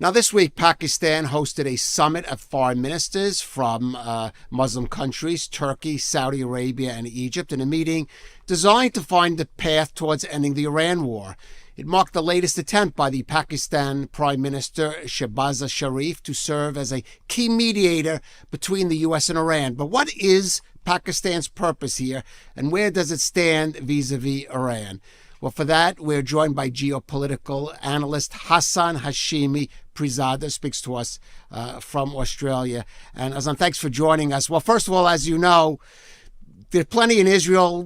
Now, this week, Pakistan hosted a summit of foreign ministers from Muslim countries, Turkey, Saudi Arabia, and Egypt, in a meeting designed to find the path towards ending the Iran war. It marked the latest attempt by the Pakistan Prime Minister Shehbaz Sharif to serve as a key mediator between the U.S. and Iran. But what is Pakistan's purpose here, and where does it stand vis-a-vis Iran? Well, for that, we're joined by geopolitical analyst Hassan Hashimi Prizada, speaks to us from Australia. And Hassan, thanks for joining us. Well, first of all, as you know, there's plenty in Israel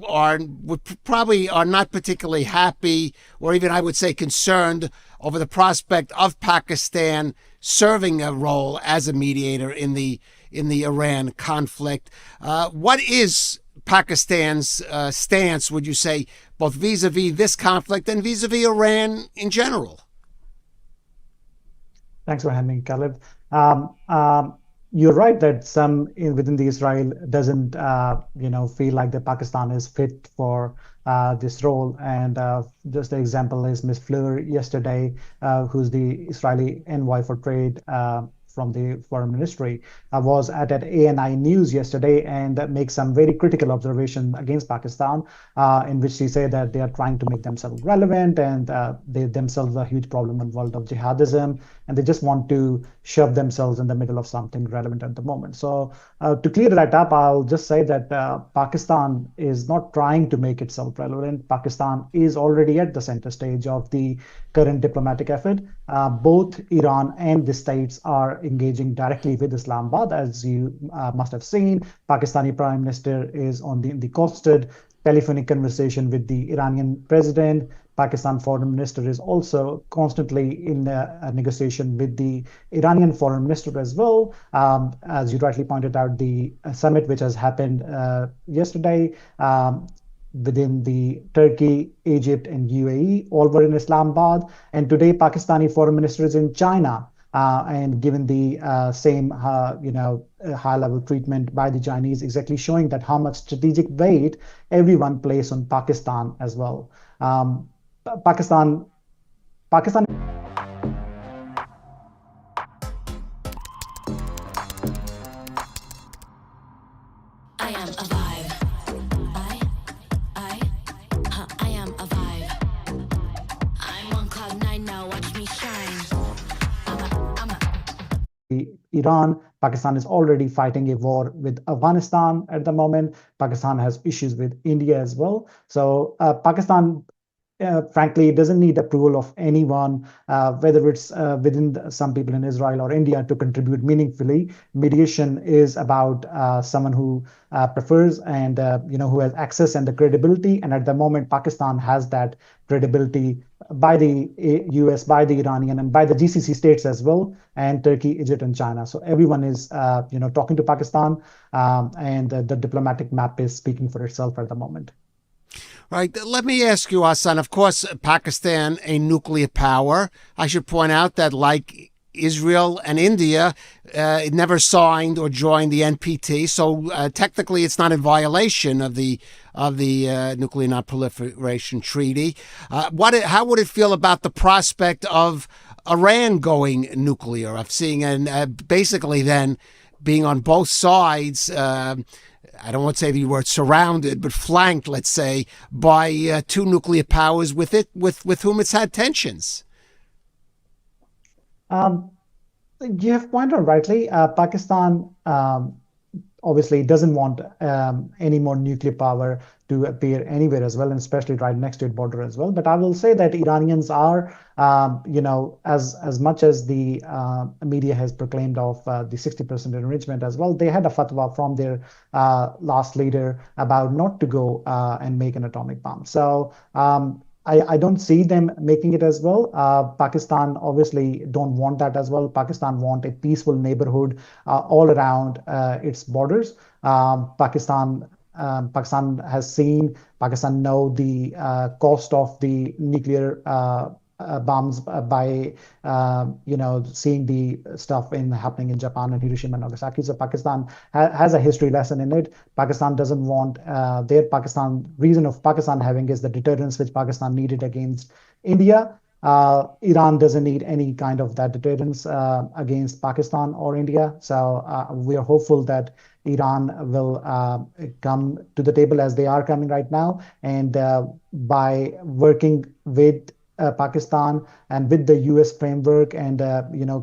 probably are not particularly happy, or even I would say concerned, over the prospect of Pakistan serving a role as a mediator in the Iran conflict. What is Pakistan's stance, would you say, both vis-a-vis this conflict and vis-a-vis Iran in general? Thanks for having me, Calev. You're right that some within the Israel doesn't, feel like that Pakistan is fit for this role. And just the example is Ms Fleur yesterday, who's the Israeli envoy for trade from the foreign ministry, was at ANI News yesterday and make some very critical observation against Pakistan, in which she said that they are trying to make themselves relevant and they themselves are a huge problem in the world of jihadism, and they just want to shove themselves in the middle of something relevant at the moment. So to clear that up, I'll just say that Pakistan is not trying to make itself relevant. Pakistan is already at the center stage of the current diplomatic effort. Both Iran and the states are engaging directly with Islamabad. As you must have seen, Pakistani Prime Minister is on the costed telephonic conversation with the Iranian president. Pakistan Foreign Minister is also constantly in a negotiation with the Iranian Foreign Minister as well. As you rightly pointed out, the summit which has happened yesterday within the Turkey, Egypt, and UAE, all were in Islamabad. And today, Pakistani Foreign Minister is in China. And given the same, high-level treatment by the Chinese, exactly showing that how much strategic weight everyone places on Pakistan as well. Pakistan. I am a vibe. I am a vibe. I'm on cloud nine now. Watch me shine. Iran, Pakistan is already fighting a war with Afghanistan at the moment. Pakistan has issues with India as well. So Pakistan, frankly, doesn't need approval of anyone, whether it's within some people in Israel or India, to contribute meaningfully. Mediation is about someone who prefers and who has access and the credibility. And at the moment, Pakistan has that credibility by the US, by the Iranian, and by the GCC states as well, and Turkey, Egypt, and China. So everyone is talking to Pakistan, and the diplomatic map is speaking for itself at the moment. Right. Let me ask you, Hassan, of course, Pakistan, a nuclear power. I should point out that, like Israel and India, it never signed or joined the NPT. So technically, it's not in violation of the Nuclear Non-Proliferation Treaty. How would it feel about the prospect of Iran going nuclear, of seeing and basically then being on both sides? I don't want to say the word surrounded, but flanked, let's say, by two nuclear powers with whom it's had tensions. You have pointed out rightly, Pakistan obviously doesn't want any more nuclear power to appear anywhere as well, and especially right next to its border as well. But I will say that Iranians are, as much as the media has proclaimed of the 60% enrichment as well, they had a fatwa from their last leader about not to go and make an atomic bomb. So I don't see them making it as well. Pakistan obviously don't want that as well. Pakistan want a peaceful neighborhood all around its borders. Pakistan know the cost of the nuclear bombs by seeing the stuff happening in Japan and Hiroshima and Nagasaki. So Pakistan has a history lesson in it. Pakistan doesn't want reason of Pakistan having is the deterrence which Pakistan needed against India. Iran doesn't need any kind of that deterrence against Pakistan or India. So we are hopeful that Iran will come to the table as they are coming right now, and by working with Pakistan and with the US framework, and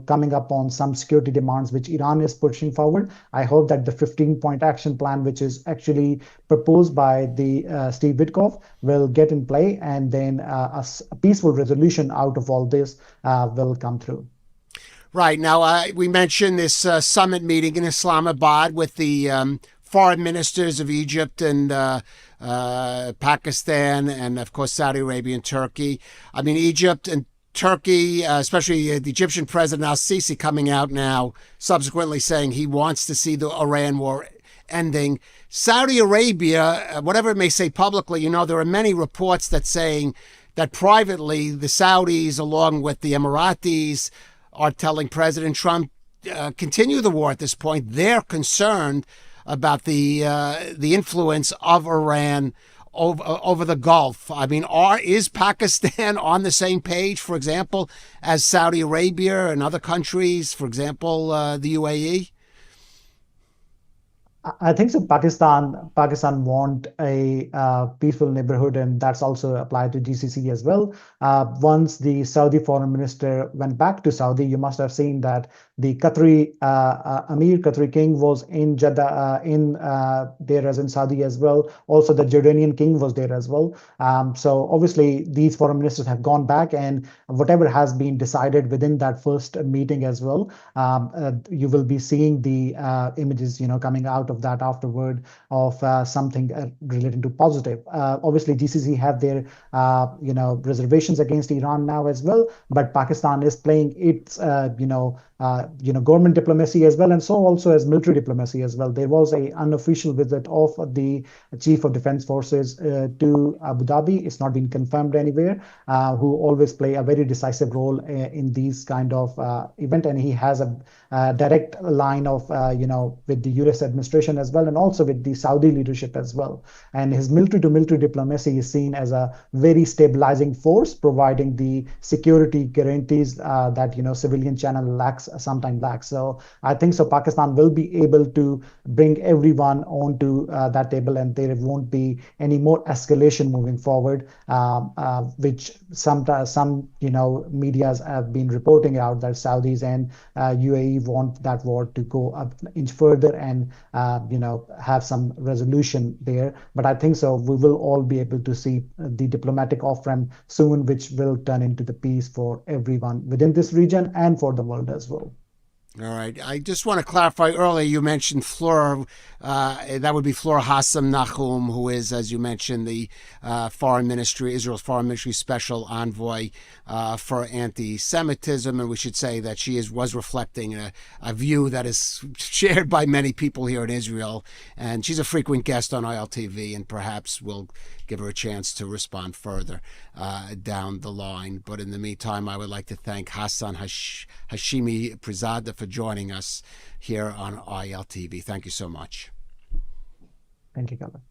coming up on some security demands which Iran is pushing forward. I hope that the 15-point action plan, which is actually proposed by the Steve Witkoff, will get in play, and then a peaceful resolution out of all this will come through. Right. Now, we mentioned this summit meeting in Islamabad with the foreign ministers of Egypt and Pakistan and, of course, Saudi Arabia and Turkey. I mean, Egypt and Turkey, especially the Egyptian President al-Sisi, coming out now subsequently saying he wants to see the Iran war ending. Saudi Arabia, whatever it may say publicly, there are many reports that saying that privately the Saudis, along with the Emiratis, are telling President Trump, continue the war at this point. They're concerned about the influence of Iran over the Gulf. I mean, is Pakistan on the same page, for example, as Saudi Arabia and other countries, for example, the UAE? I think so. Pakistan want a peaceful neighborhood, and that's also applied to GCC as well. Once the Saudi foreign minister went back to Saudi, you must have seen that the Qatari Qatari king was in Jeddah, there as in Saudi as well. Also, the Jordanian king was there as well. So obviously, these foreign ministers have gone back, and whatever has been decided within that first meeting as well, you will be seeing the images, coming out of that afterward of something related to positive. Obviously, GCC have their reservations against Iran now as well, but Pakistan is playing its government diplomacy as well, and so also as military diplomacy as well. There was an unofficial visit of the Chief of Defense Forces to Abu Dhabi. It's not been confirmed anywhere, who always play a very decisive role in these kind of event, and he has a direct line of with the US administration as well, and also with the Saudi leadership as well. And his military to military diplomacy is seen as a very stabilizing force, providing the security guarantees that civilian channel sometimes lacks. So I think so Pakistan will be able to bring everyone onto that table, and there won't be any more escalation moving forward, which some medias have been reporting out that Saudis and UAE want that war to go up an inch further and have some resolution there. But I think so we will all be able to see the diplomatic off-ramp soon, which will turn into the peace for everyone within this region and for the world as well. All right. I just want to clarify, earlier you mentioned Fleur. That would be Fleur Hassam Nahum, who is, as you mentioned, the Israel's Foreign Ministry Special Envoy for Anti-Semitism. And we should say that she was reflecting a view that is shared by many people here in Israel. And she's a frequent guest on ILTV, and perhaps we'll give her a chance to respond further down the line. But in the meantime, I would like to thank Hassan Hashimi Prizada for joining us here on ILTV. Thank you so much. Thank you, Calev.